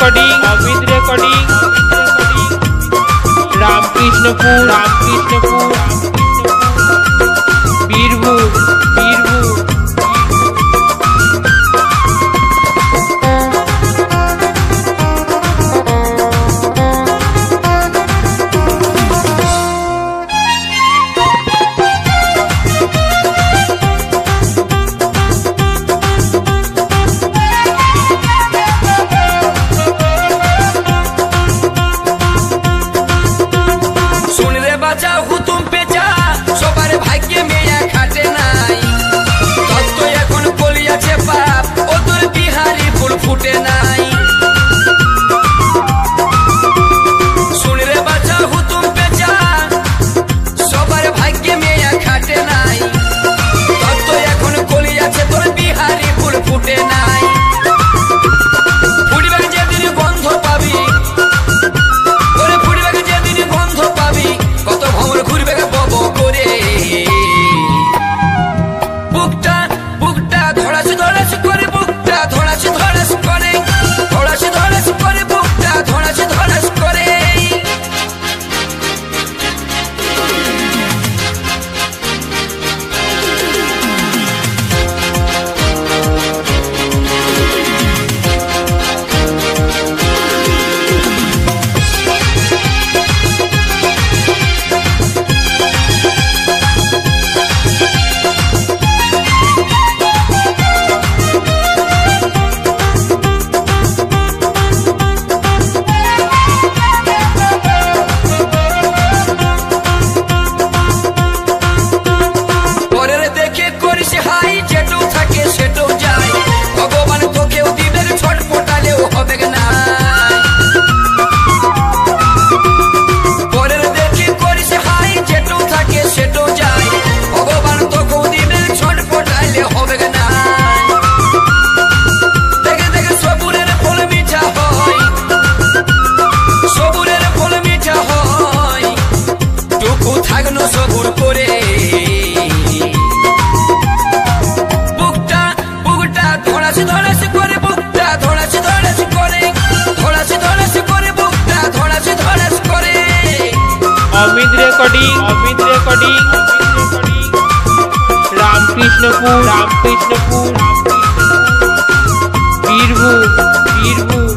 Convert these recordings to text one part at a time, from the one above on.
recording Ramkrishnapur Birbhum Amit recording Ramkrishnapur Birbhum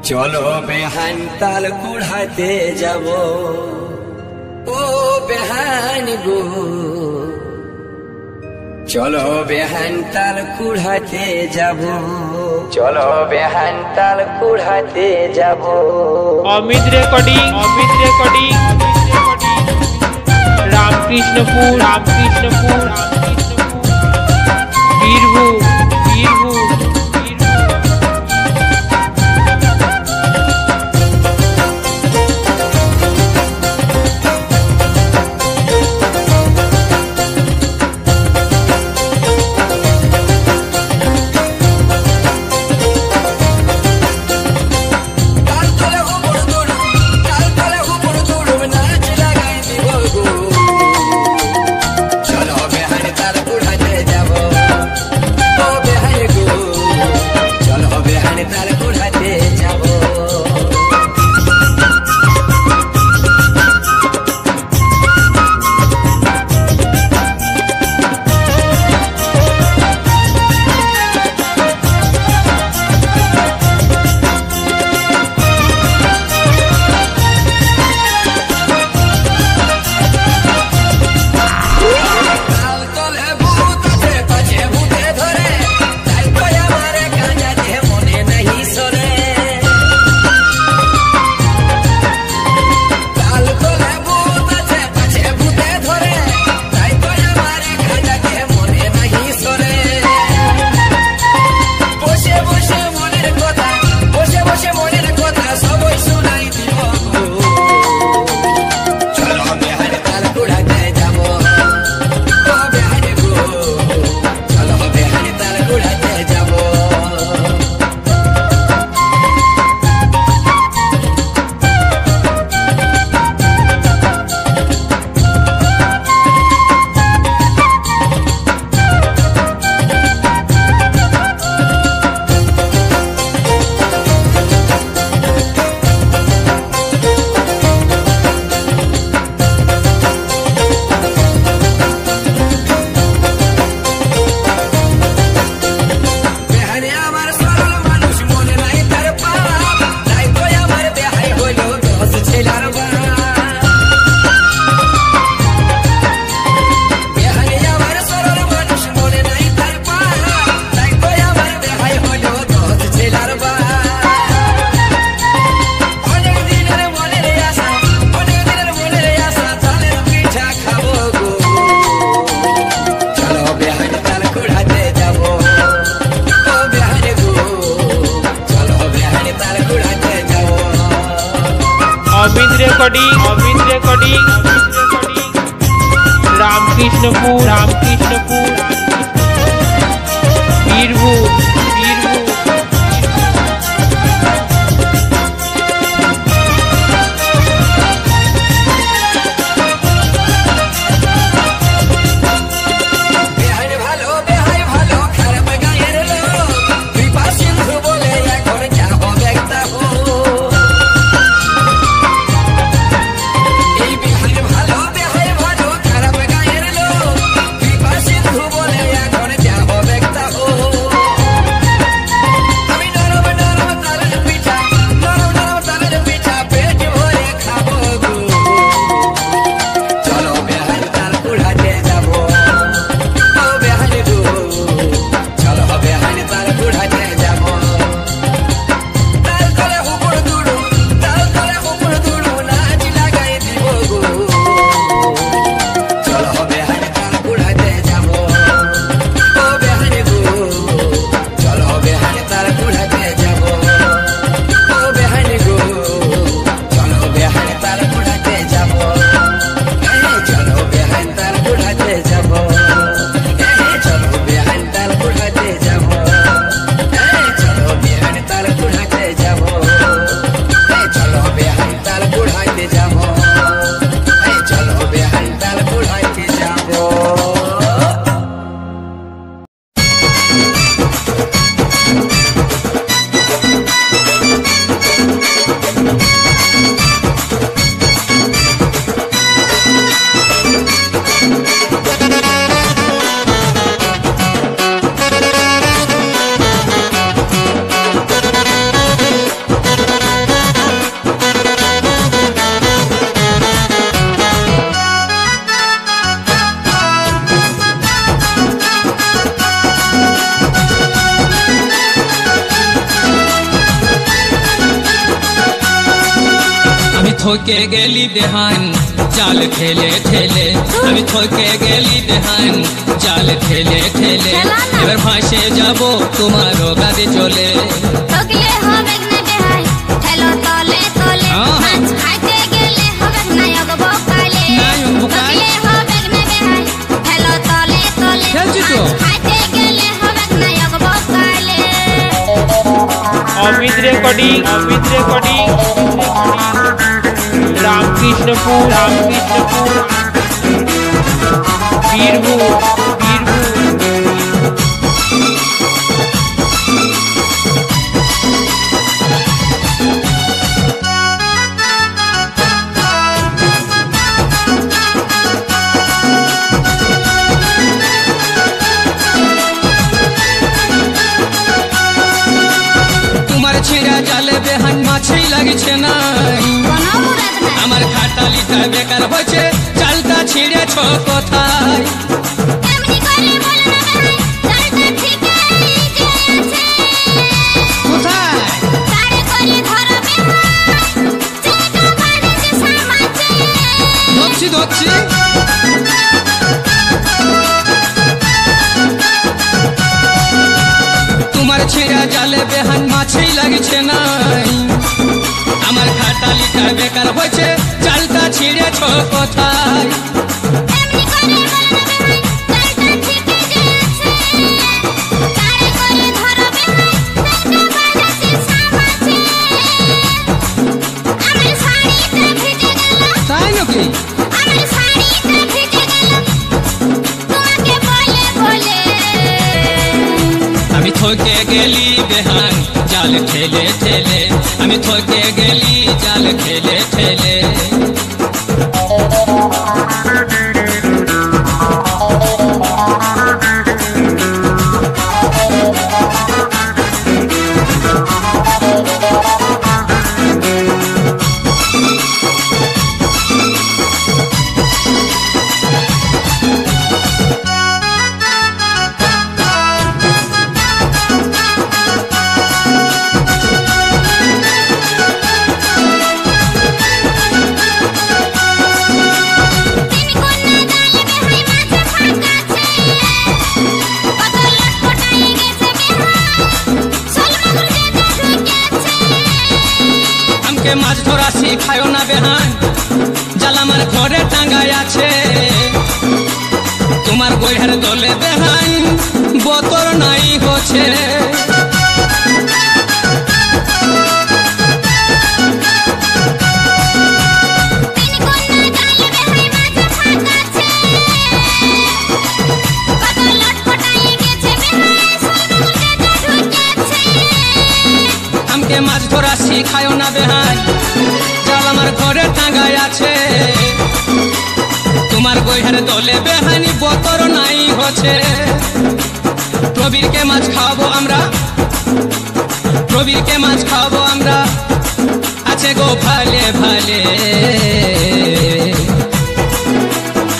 चलो बेहान ताल कुढ़ाते जाबो ओ बेहान गो चलो बेहान ताल कुढ़ाते जाबो चलो बेहान ताल कुढ़ाते जाबो अमित recording रामकृष्णपुर बीरभूम recording रामकृष्णपुर बीरभूम थोके गेली बेहान जाल खेले ठेले আমি थोके गेली बेहान जाल खेले ठेले এবার ভাসে যাব তোমারও গাদে চলে থকলে হবে না বেহাই ঠেলো তলে তলে মাছ খাইতে গেলে হবে না অগবো কালে থকলে হবে না বেহাই ঠেলো তলে তলে মাছ খাইতে গেলে হবে না অগবো কালে अमित recording रामकृष्णपुर बीरभूम তোমার ছিঁড়া জালে বেহান মাছই লাগিছে না আমার খাটালিটা বেকার হয়েছে চালটা ছিঁড়েছ কোথায় এমনি করে বল না ভাই চালটা ঠিকই যে আছে কোথায় তারে করে ধরো বেহাই চালটা বাড়িতে সামাজে ধরছি তোমার ছিঁড়া জালে বেহান মাছই লাগিছে নাই আমার খাটালিটা বেকার হয়েছে চালটা ছিঁড়েছ কোথায় এমনি করে বল না ভাই চালটা ঠিকই যে আছে তারে করে ধরো বেহাই চালটা বাড়িতে সামাজে আমার শাড়িটা ভিজে গেল তাই নাকি আমার শাড়িটা ভিজে গেল তোমাকে বলে বলে আমি থকে গেলি বেহান জাল ঠেলে ঠেলে আমি থকে গেলি জাল ঠেলে ঠেলে के माछ धरा सिखायो ना बेहान তলে বেহাইন বতর নাই হচ্ছে মাছ ধরা শিখায় না বেহাই জাল আমার ঘরে টাঙ্গায় আছে তোমার বইহার দলে বেহানি বতর নাই হচ্ছে প্রবীরকে মাছ খাওয়াবো আমরা প্রবীরকে মাছ খাওয়াবো আমরা আছে গো ভালে ভালে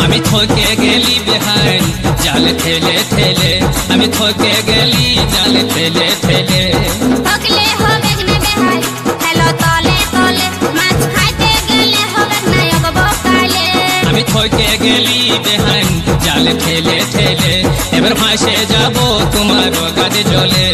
আমি থকে গেলি বেহান জাল ঠেলে ঠেলে আমি থকে গেলি জাল ঠেলে ঠেলে থকলে হবে না বেহাই ঠেলো তলে তলে মাছ খাইতে গেলে হবে না অগবো কালে আমি থকে গেলি বেহান জাল ঠেলে ঠেলে এবার ভাসে যাব তোমার গাদে জলে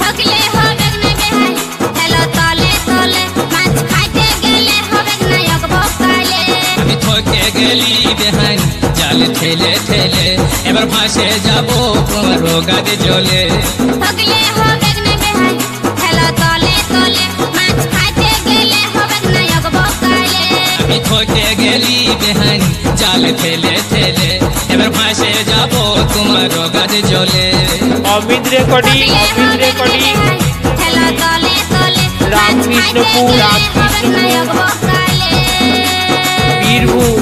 থকলে হবে না বেহাই ঠেলো তলে তলে মাছ খাইতে গেলে হবে না অগবো কালে আমি থকে গেলি বেহান জাল ঠেলে ঠেলে এবার ভাসে যাব তোমার গাদে জলে থকলে হবে না বেহাই ঠেলো তলে তলে মাছ খাইতে গেলে হবে না অগবো কালে আমি থকে গেলি বেহান জাল ঠেলে ঠেলে এবার ভাসে যাব তোমার গাদে জলে অমিত রেকর্ডিং ঠেলো তলে তলে রামকৃষ্ণপুর হবে না অগবো কালে বীরভূম।